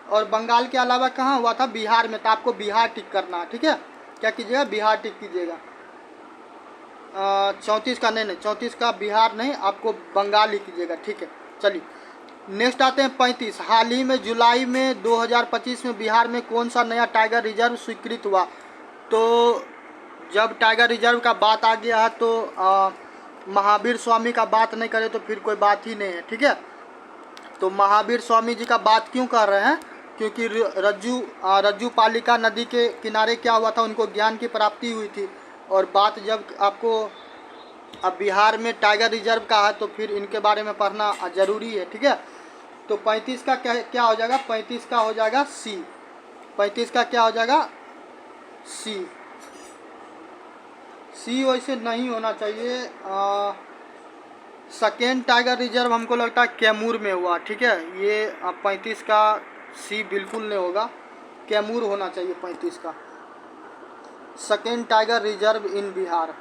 और बंगाल के अलावा कहाँ हुआ था, बिहार में। तो आपको बिहार टिक करना है, ठीक है। क्या कीजिएगा, बिहार टिक कीजिएगा। 34 का नहीं, 34 का बिहार नहीं, आपको बंगाल ही कीजिएगा, ठीक है। चलिए नेक्स्ट आते हैं 35, हाल ही में जुलाई में 2025 में बिहार में कौन सा नया टाइगर रिजर्व स्वीकृत हुआ। तो जब टाइगर रिजर्व का बात आ गया है तो महावीर स्वामी का बात नहीं करे तो फिर कोई बात ही नहीं है, ठीक है। तो महावीर स्वामी जी का बात क्यों कर रहे हैं, क्योंकि रज्जू पालिका नदी के किनारे क्या हुआ था, उनको ज्ञान की प्राप्ति हुई थी। और बात जब आपको अब बिहार में टाइगर रिजर्व का है तो फिर इनके बारे में पढ़ना ज़रूरी है, ठीक है। तो 35 का क्या हो जाएगा, 35 का हो जाएगा सी, 35 का क्या हो जाएगा, सी। सी वैसे नहीं होना चाहिए। सेकेंड टाइगर रिजर्व हमको लगता है कैमूर में हुआ, ठीक है। ये 35 का सी बिल्कुल नहीं होगा, कैमूर होना चाहिए 35 का। Second tiger reserve in Bihar,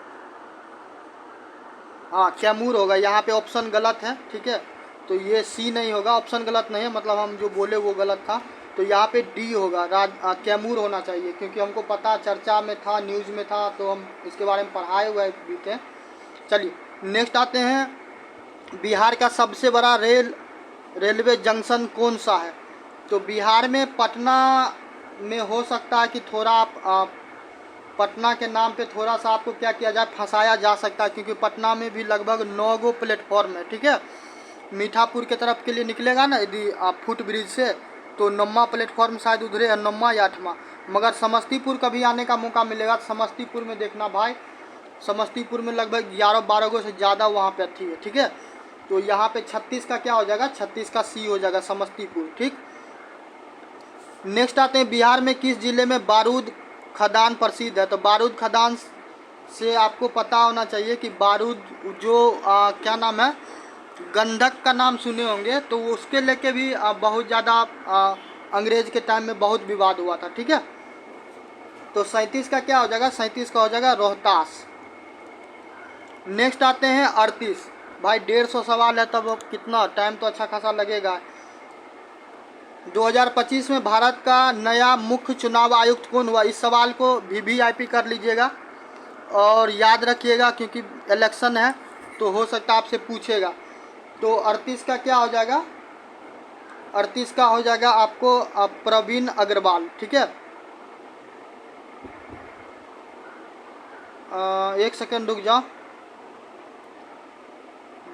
हाँ कैमूर होगा। यहाँ पे ऑप्शन गलत है, ठीक है। तो ये सी नहीं होगा, ऑप्शन गलत नहीं है, मतलब हम जो बोले वो गलत था। तो यहाँ पे डी होगा, कैमूर होना चाहिए, क्योंकि हमको पता चर्चा में था, न्यूज़ में था, तो हम इसके बारे में पढ़ाए हुए भी थे। चलिए नेक्स्ट आते हैं, बिहार का सबसे बड़ा रेलवे जंक्शन कौन सा है। तो बिहार में पटना में हो सकता है कि थोड़ा आप पटना के नाम पे थोड़ा सा आपको क्या किया जाए, फंसाया जा सकता है, क्योंकि पटना में भी लगभग 9 गो प्लेटफॉर्म है, ठीक है। मीठापुर के तरफ के लिए निकलेगा ना यदि आप फुट ब्रिज से, तो 9वां प्लेटफॉर्म शायद उधरे है, 9वां या 8वां। मगर समस्तीपुर कभी आने का मौका मिलेगा, समस्तीपुर में देखना भाई, समस्तीपुर में लगभग 11-12 गो से ज़्यादा वहाँ पे थी है, ठीक है। तो यहाँ पे 36 का क्या हो जाएगा, 36 का सी हो जाएगा, समस्तीपुर, ठीक। नेक्स्ट आते हैं, बिहार में किस जिले में बारूद खदान प्रसिद्ध है। तो बारूद खदान से आपको पता होना चाहिए कि बारूद जो क्या नाम है, गंधक का नाम सुने होंगे, तो उसके लेके भी बहुत ज़्यादा अंग्रेज के टाइम में बहुत विवाद हुआ था, ठीक है। तो 37 का क्या हो जाएगा, 37 का हो जाएगा रोहतास। नेक्स्ट आते हैं 38, भाई 150 सवाल है, तब कितना टाइम तो अच्छा खासा लगेगा। 2025 में भारत का नया मुख्य चुनाव आयुक्त कौन हुआ। इस सवाल को वीवीआईपी कर लीजिएगा और याद रखिएगा, क्योंकि इलेक्शन है तो हो सकता है आपसे पूछेगा। तो 38 का क्या हो जाएगा, 38 का हो जाएगा आपको प्रवीण अग्रवाल, ठीक है। एक सेकंड रुक जाओ।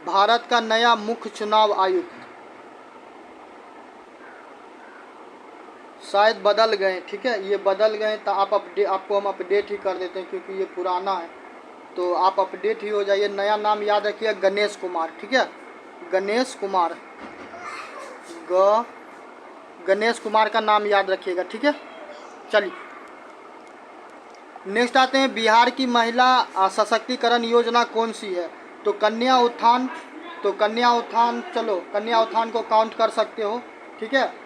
भारत का नया मुख्य चुनाव आयुक्त शायद बदल गए, ठीक है, ये बदल गए, तो आपको हम अपडेट ही कर देते हैं, क्योंकि ये पुराना है, तो आप अपडेट ही हो जाइए। नया नाम याद रखिए, गणेश कुमार, ठीक है, गणेश कुमार, गणेश कुमार का नाम याद रखिएगा, ठीक है। चलिए नेक्स्ट आते हैं, बिहार की महिला सशक्तिकरण योजना कौन सी है। तो कन्या उत्थान, तो कन्या उत्थान, चलो कन्या उत्थान को काउंट कर सकते हो, ठीक है।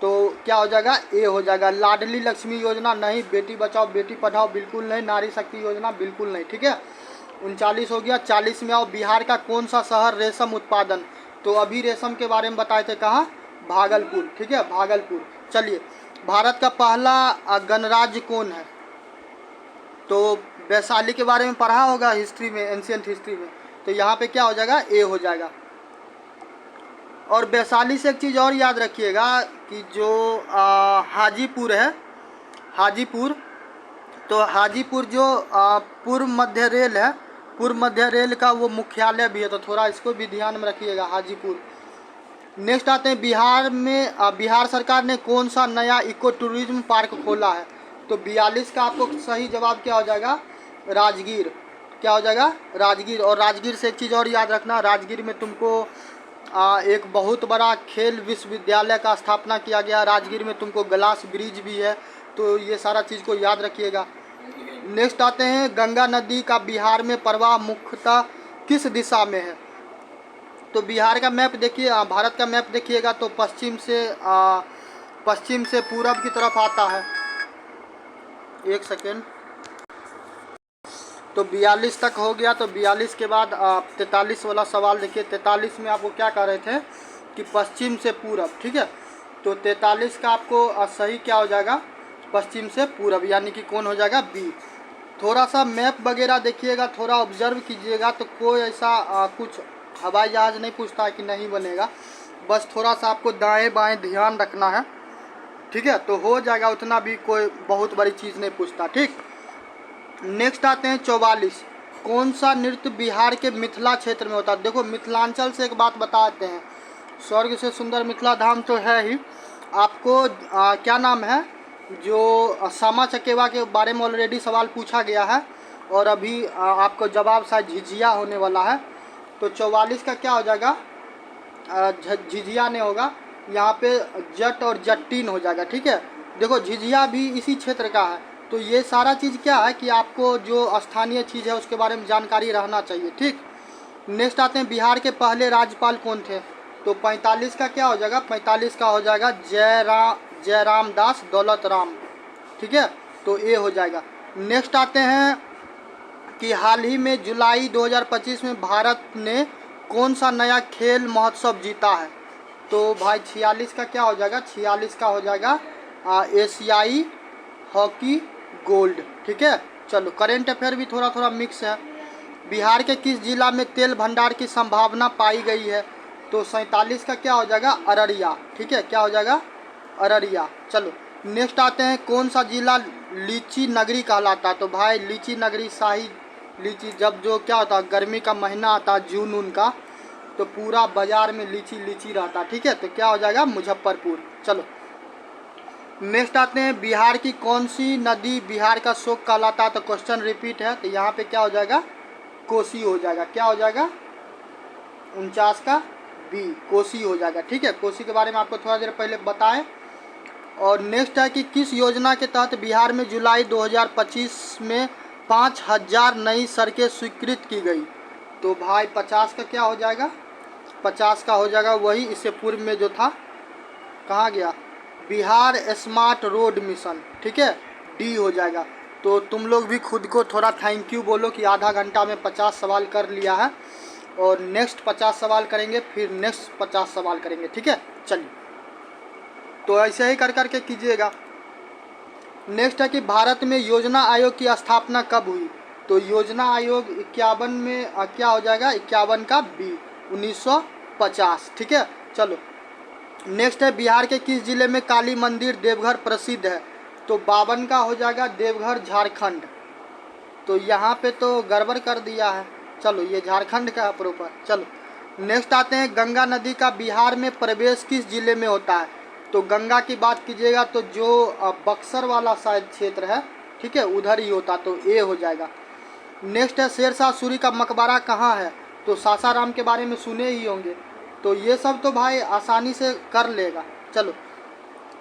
तो क्या हो जाएगा, ए हो जाएगा। लाडली लक्ष्मी योजना नहीं, बेटी बचाओ बेटी पढ़ाओ बिल्कुल नहीं, नारी शक्ति योजना बिल्कुल नहीं, ठीक है। 39 हो गया। 40 में आओ, बिहार का कौन सा शहर रेशम उत्पादन। तो अभी रेशम के बारे में बताए थे, कहाँ, भागलपुर, ठीक है, भागलपुर। चलिए, भारत का पहला गणराज्य कौन है। तो वैशाली के बारे में पढ़ा होगा हिस्ट्री में, एंशियंट हिस्ट्री में, तो यहाँ पे क्या हो जाएगा, ए हो जाएगा। और वैशाली से एक चीज़ और याद रखिएगा कि जो हाजीपुर है, हाजीपुर, तो हाजीपुर जो पूर्व मध्य रेल है, पूर्व मध्य रेल का वो मुख्यालय भी है, तो थोड़ा इसको भी ध्यान में रखिएगा, हाजीपुर। नेक्स्ट आते हैं, बिहार में बिहार सरकार ने कौन सा नया इको टूरिज्म पार्क खोला है। तो 42 का आपको सही जवाब क्या हो जाएगा, राजगीर, क्या हो जाएगा, राजगीर। और राजगीर से एक चीज़ और याद रखना, राजगीर में तुमको एक बहुत बड़ा खेल विश्वविद्यालय का स्थापना किया गया, राजगीर में तुमको ग्लास ब्रिज भी है, तो ये सारा चीज़ को याद रखिएगा। नेक्स्ट आते हैं, गंगा नदी का बिहार में प्रवाह मुख्यतः किस दिशा में है। तो बिहार का मैप देखिए, भारत का मैप देखिएगा, तो पश्चिम से पूरब की तरफ आता है। एक सेकेंड, तो 42 तक हो गया। तो 42 के बाद 43 वाला सवाल देखिए। 43 में आपको क्या कह रहे थे कि पश्चिम से पूरब, ठीक है। तो 43 का आपको सही क्या हो जाएगा, पश्चिम से पूरब, यानी कि कौन हो जाएगा, बी। थोड़ा सा मैप वगैरह देखिएगा, थोड़ा ऑब्जर्व कीजिएगा, तो कोई ऐसा कुछ हवाई जहाज़ नहीं पूछता है कि नहीं बनेगा, बस थोड़ा सा आपको दाएँ बाएँ ध्यान रखना है, ठीक है, तो हो जाएगा, उतना भी कोई बहुत बड़ी चीज़ नहीं पूछता, ठीक। नेक्स्ट आते हैं 44, कौन सा नृत्य बिहार के मिथिला क्षेत्र में होता है। देखो मिथिलांचल से एक बात बताते हैं, स्वर्ग से सुंदर मिथिला धाम तो है ही। आपको क्या नाम है, जो सामा चकेवा के बारे में ऑलरेडी सवाल पूछा गया है, और अभी आपको जवाब शायद झिझिया होने वाला है। तो 44 का क्या हो जाएगा, झिझिया नहीं होगा, यहाँ पे जट और जट्टीन हो जाएगा, ठीक है। देखो झिझिया भी इसी क्षेत्र का है, तो ये सारा चीज़ क्या है कि आपको जो स्थानीय चीज़ है उसके बारे में जानकारी रहना चाहिए। ठीक, नेक्स्ट आते हैं बिहार के पहले राज्यपाल कौन थे। तो 45 का क्या हो जाएगा, 45 का हो जाएगा जयराम दास दौलत राम। ठीक है, तो ये हो जाएगा। नेक्स्ट आते हैं कि हाल ही में जुलाई 2025 में भारत ने कौन सा नया खेल महोत्सव जीता है। तो भाई 46 का क्या हो जाएगा, 46 का हो जाएगा एशियाई हॉकी गोल्ड। ठीक है, चलो करेंट अफेयर भी थोड़ा थोड़ा मिक्स है। बिहार के किस जिला में तेल भंडार की संभावना पाई गई है। तो 47 का क्या हो जाएगा, अररिया। ठीक है, क्या हो जाएगा, अररिया। चलो नेक्स्ट आते हैं, कौन सा जिला लीची नगरी कहलाता है। तो भाई लीची नगरी, शाही लीची, जब जो क्या होता है गर्मी का महीना आता है जून उनका, तो पूरा बाजार में लीची लीची रहता है। ठीक है, तो क्या हो जाएगा, मुजफ्फरपुर। चलो नेक्स्ट आते हैं, बिहार की कौन सी नदी बिहार का शोक कहलाता है। तो क्वेश्चन रिपीट है, तो यहाँ पे क्या हो जाएगा, कोसी हो जाएगा। क्या हो जाएगा, 49 का बी, कोसी हो जाएगा। ठीक है, कोसी के बारे में आपको थोड़ा देर पहले बताएं। और नेक्स्ट है कि किस योजना के तहत बिहार में जुलाई 2025 में 5000 नई सड़कें स्वीकृत की गई। तो भाई 50 का क्या हो जाएगा, 50 का हो जाएगा वही इससे पूर्व में जो था, कहाँ गया, बिहार स्मार्ट रोड मिशन। ठीक है, डी हो जाएगा। तो तुम लोग भी खुद को थोड़ा थैंक यू बोलो कि आधा घंटा में 50 सवाल कर लिया है, और नेक्स्ट 50 सवाल करेंगे, फिर नेक्स्ट 50 सवाल करेंगे। ठीक है, चलिए तो ऐसे ही कर करके कीजिएगा। नेक्स्ट है कि भारत में योजना आयोग की स्थापना कब हुई। तो योजना आयोग 51 में क्या हो जाएगा, 51 का बी, 1950। ठीक है, चलो नेक्स्ट है, बिहार के किस जिले में काली मंदिर देवघर प्रसिद्ध है। तो 52 का हो जाएगा देवघर, झारखंड। तो यहाँ पे तो गड़बड़ कर दिया है, चलो ये झारखंड का है प्रॉपर। चलो नेक्स्ट आते हैं, गंगा नदी का बिहार में प्रवेश किस जिले में होता है। तो गंगा की बात कीजिएगा तो जो बक्सर वाला शायद क्षेत्र है, ठीक है, उधर ही होता, तो ए हो जाएगा। नेक्स्ट है, शेरशाह सूरी का मकबरा कहाँ है। तो सासाराम के बारे में सुने ही होंगे, तो ये सब तो भाई आसानी से कर लेगा। चलो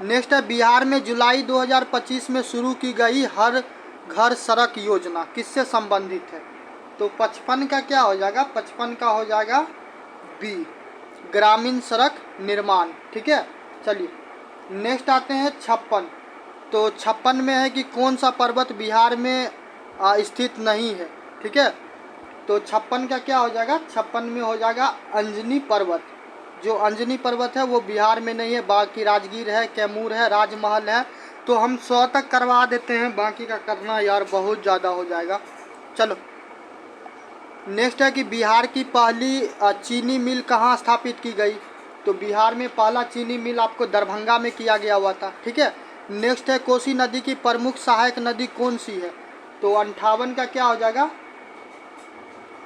नेक्स्ट है, बिहार में जुलाई 2025 में शुरू की गई हर घर सड़क योजना किससे संबंधित है। तो 55 का क्या हो जाएगा, 55 का हो जाएगा बी, ग्रामीण सड़क निर्माण। ठीक है, चलिए नेक्स्ट आते हैं 56। तो 56 में है कि कौन सा पर्वत बिहार में स्थित नहीं है। ठीक है, तो 56 का क्या हो जाएगा, 56 में हो जाएगा अंजनी पर्वत। जो अंजनी पर्वत है वो बिहार में नहीं है, बाकी राजगीर है, कैमूर है, राजमहल है। तो हम 100 तक करवा देते हैं, बाकी का करना यार बहुत ज़्यादा हो जाएगा। चलो नेक्स्ट है कि बिहार की पहली चीनी मिल कहाँ स्थापित की गई। तो बिहार में पहला चीनी मिल आपको दरभंगा में किया गया हुआ था। ठीक है, नेक्स्ट है, कोसी नदी की प्रमुख सहायक नदी कौन सी है। तो 58 का क्या हो जाएगा,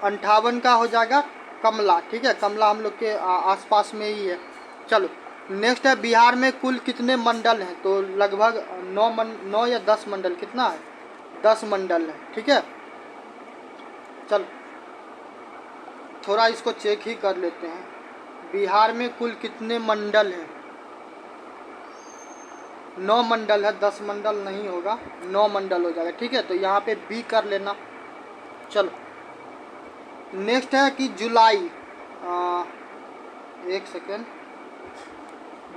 58 का हो जाएगा कमला। ठीक है, कमला हम लोग के आसपास में ही है। चलो नेक्स्ट है, बिहार में कुल कितने मंडल हैं। तो लगभग 9 या 10 मंडल, कितना है, 10 मंडल है। ठीक है, चलो थोड़ा इसको चेक ही कर लेते हैं, बिहार में कुल कितने मंडल हैं। 9 मंडल है, 10 मंडल नहीं होगा, 9 मंडल हो जाएगा। ठीक है, तो यहाँ पे बी कर लेना। चलो नेक्स्ट है कि जुलाई एक सेकेंड,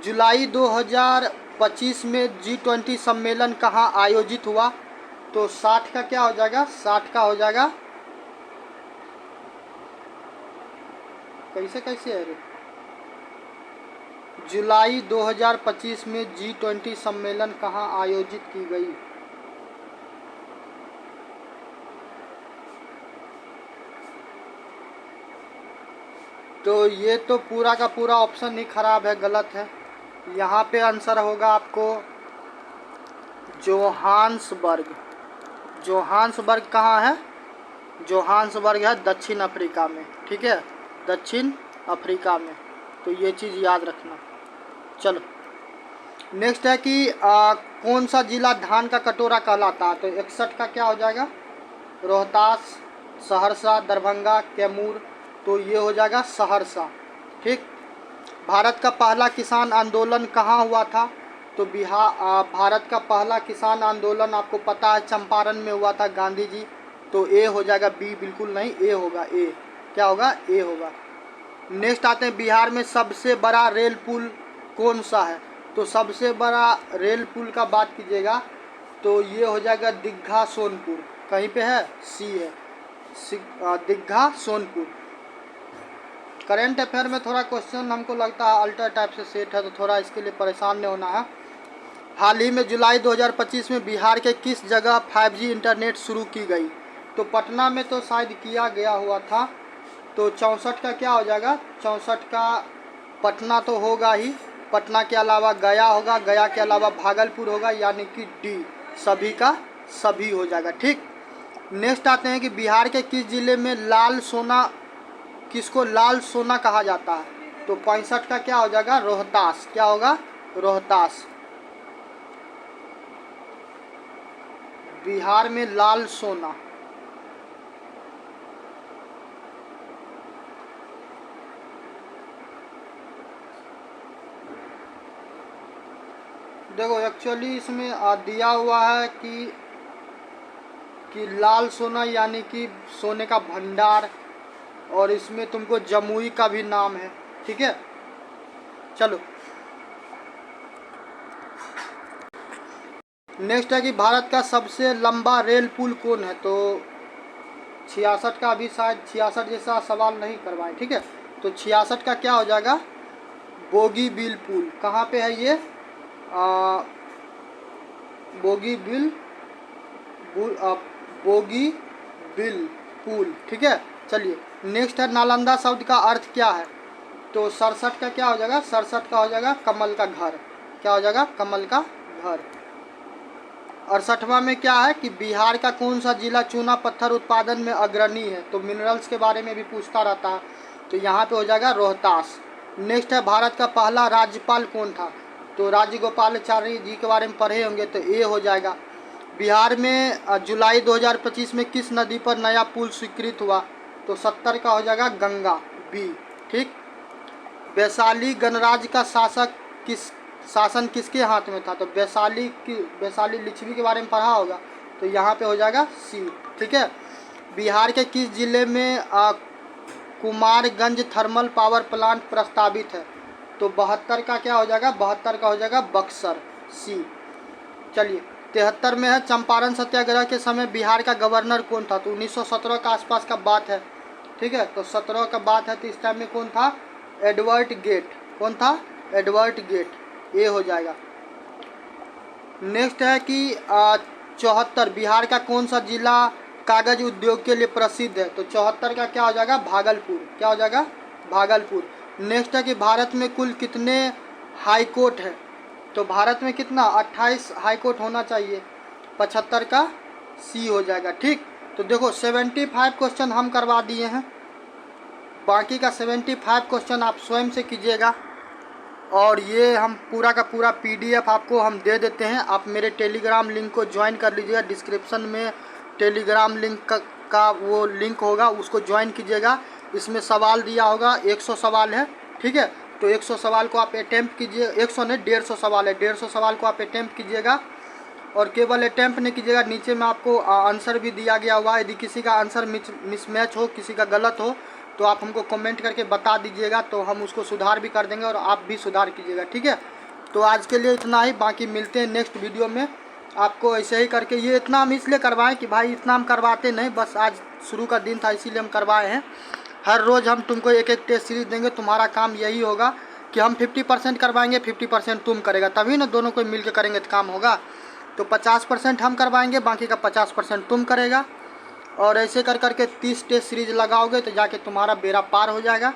जुलाई 2025 में G20 सम्मेलन कहाँ आयोजित हुआ। तो 60 का क्या हो जाएगा, 60 का हो जाएगा, कैसे है रे, जुलाई 2025 में G20 सम्मेलन कहाँ आयोजित की गई। तो ये तो पूरा का पूरा ऑप्शन ही खराब है, गलत है। यहाँ पे आंसर होगा आपको जोहान्सबर्ग। जोहान्सबर्ग कहाँ है, जोहान्सबर्ग है दक्षिण अफ्रीका में। ठीक है, दक्षिण अफ्रीका में, तो ये चीज़ याद रखना। चलो नेक्स्ट है कि कौन सा जिला धान का कटोरा कहलाता है। तो 61 का क्या हो जाएगा, रोहतास, सहरसा, दरभंगा, कैमूर। तो ये हो जाएगा सहरसा। ठीक, भारत का पहला किसान आंदोलन कहाँ हुआ था। तो भारत का पहला किसान आंदोलन आपको पता है चंपारण में हुआ था, गांधी जी। तो ए हो जाएगा, बी बिल्कुल नहीं, ए होगा, ए क्या होगा, ए होगा। नेक्स्ट आते हैं, बिहार में सबसे बड़ा रेल पुल कौन सा है? तो सबसे बड़ा रेल पुल का बात कीजिएगा तो ये हो जाएगा दीघा सोनपुर। कहीं पे है? सी है, दीघा सोनपुर। करंट अफेयर में थोड़ा क्वेश्चन हमको लगता है अल्टर टाइप से सेट है, तो थोड़ा इसके लिए परेशान नहीं होना है। हाल ही में जुलाई 2025 में बिहार के किस जगह 5G इंटरनेट शुरू की गई? तो पटना में तो शायद किया गया हुआ था। तो 64 का क्या हो जाएगा? 64 का पटना तो होगा ही, पटना के अलावा गया होगा, गया के अलावा भागलपुर होगा, यानी कि डी सभी का सभी हो जाएगा। ठीक। नेक्स्ट आते हैं कि बिहार के किस जिले में लाल सोना, किसको लाल सोना कहा जाता है? तो 65 का क्या हो जाएगा? रोहतास। क्या होगा? रोहतास। बिहार में लाल सोना। देखो एक्चुअली इसमें दिया हुआ है कि लाल सोना यानी कि सोने का भंडार, और इसमें तुमको जमुई का भी नाम है। ठीक है, चलो नेक्स्ट है कि भारत का सबसे लंबा रेल पुल कौन है? तो 66 का अभी शायद 66 जैसा सवाल नहीं करवाएं। ठीक है, तो 66 का क्या हो जाएगा? बोगीबील पुल। कहाँ पे है ये? बोगीबील पुल। ठीक है, चलिए नेक्स्ट है, नालंदा शब्द का अर्थ क्या है? तो 67 का क्या हो जाएगा? 67 का हो जाएगा कमल का घर। क्या हो जाएगा? कमल का घर। 68वां में क्या है कि बिहार का कौन सा जिला चूना पत्थर उत्पादन में अग्रणी है? तो मिनरल्स के बारे में भी पूछता रहता है, तो यहाँ पे हो जाएगा रोहतास। नेक्स्ट है, भारत का पहला राज्यपाल कौन था? तो राजगोपालाचारी जी के बारे में पढ़े होंगे, तो ये हो जाएगा। बिहार में जुलाई 2025 में किस नदी पर नया पुल स्वीकृत हुआ? तो 70 का हो जाएगा गंगा, बी। ठीक। वैशाली गणराज्य का शासन किसके हाथ में था? तो वैशाली लिच्छवी के बारे में पढ़ा होगा, तो यहाँ पे हो जाएगा सी। ठीक है। बिहार के किस जिले में कुमारगंज थर्मल पावर प्लांट प्रस्तावित है? तो 72 का क्या हो जाएगा? 72 का हो जाएगा बक्सर, सी। चलिए 73 में है, चंपारण सत्याग्रह के समय बिहार का गवर्नर कौन था? तो 1917 का आसपास का बात है। ठीक है, तो 17 का बात है, तो इस टाइम में कौन था? Edward Gait. कौन था? एडवर्ड गेट, ये हो जाएगा। नेक्स्ट है कि 74 बिहार का कौन सा जिला कागज उद्योग के लिए प्रसिद्ध है? तो 74 का क्या हो जाएगा? भागलपुर। क्या हो जाएगा? भागलपुर। नेक्स्ट है कि भारत में कुल कितने हाई कोर्ट है? तो भारत में कितना? 28 हाई कोर्ट होना चाहिए। 75 का सी हो जाएगा। ठीक। तो देखो 75 क्वेश्चन हम करवा दिए हैं, बाकी का 75 क्वेश्चन आप स्वयं से कीजिएगा, और ये हम पूरा का पूरा PDF आपको हम दे देते हैं। आप मेरे टेलीग्राम लिंक को ज्वाइन कर लीजिएगा, डिस्क्रिप्शन में टेलीग्राम लिंक का वो लिंक होगा, उसको ज्वाइन कीजिएगा। इसमें सवाल दिया होगा, 100 सवाल है। ठीक है, तो 100 सवाल को आप अटैम्प्ट कीजिए, 100 नहीं 150 सवाल है, 150 सवाल को आप अटैम्प्ट कीजिएगा। और केवल अटैम्प्ट नहीं कीजिएगा, नीचे में आपको आंसर भी दिया गया हुआ है। यदि किसी का आंसर मिसमैच हो, किसी का गलत हो, तो आप हमको कमेंट करके बता दीजिएगा, तो हम उसको सुधार भी कर देंगे और आप भी सुधार कीजिएगा। ठीक है, तो आज के लिए इतना ही, बाकी मिलते हैं नेक्स्ट वीडियो में। आपको ऐसे ही करके, ये इतना हम इसलिए करवाएं कि भाई इतना हम करवाते नहीं, बस आज शुरू का दिन था इसीलिए हम करवाए हैं। हर रोज़ हम तुमको एक एक टेस्ट सीरीज देंगे, तुम्हारा काम यही होगा कि हम 50% करवाएंगे, 50% तुम करेगा, तभी ना दोनों को मिल के करेंगे तो काम होगा। तो 50% हम करवाएंगे, बाकी का 50% तुम करेगा, और ऐसे कर करके 30 टेस्ट सीरीज लगाओगे तो जाके तुम्हारा बेड़ा पार हो जाएगा।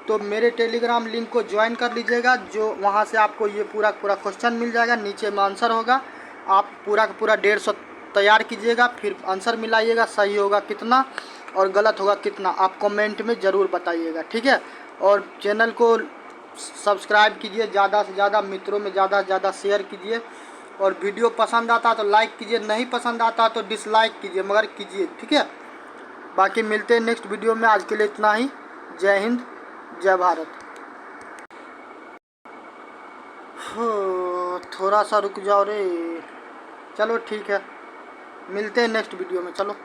तो मेरे टेलीग्राम लिंक को ज्वाइन कर लीजिएगा, जो वहाँ से आपको ये पूरा क्वेश्चन मिल जाएगा, नीचे में आंसर होगा। आप पूरा का पूरा 150 तैयार कीजिएगा, फिर आंसर मिलाइएगा, सही होगा कितना और गलत होगा कितना, आप कमेंट में ज़रूर बताइएगा। ठीक है, और चैनल को सब्सक्राइब कीजिए, ज़्यादा से ज़्यादा मित्रों में ज़्यादा से ज़्यादा शेयर कीजिए, और वीडियो पसंद आता तो लाइक कीजिए, नहीं पसंद आता तो डिसलाइक कीजिए, मगर कीजिए। ठीक है, बाकी मिलते हैं नेक्स्ट वीडियो में। आज के लिए इतना ही। जय हिंद, जय भारत। थोड़ा सा रुक जाओ रे। चलो ठीक है, मिलते हैं नेक्स्ट वीडियो में। चलो।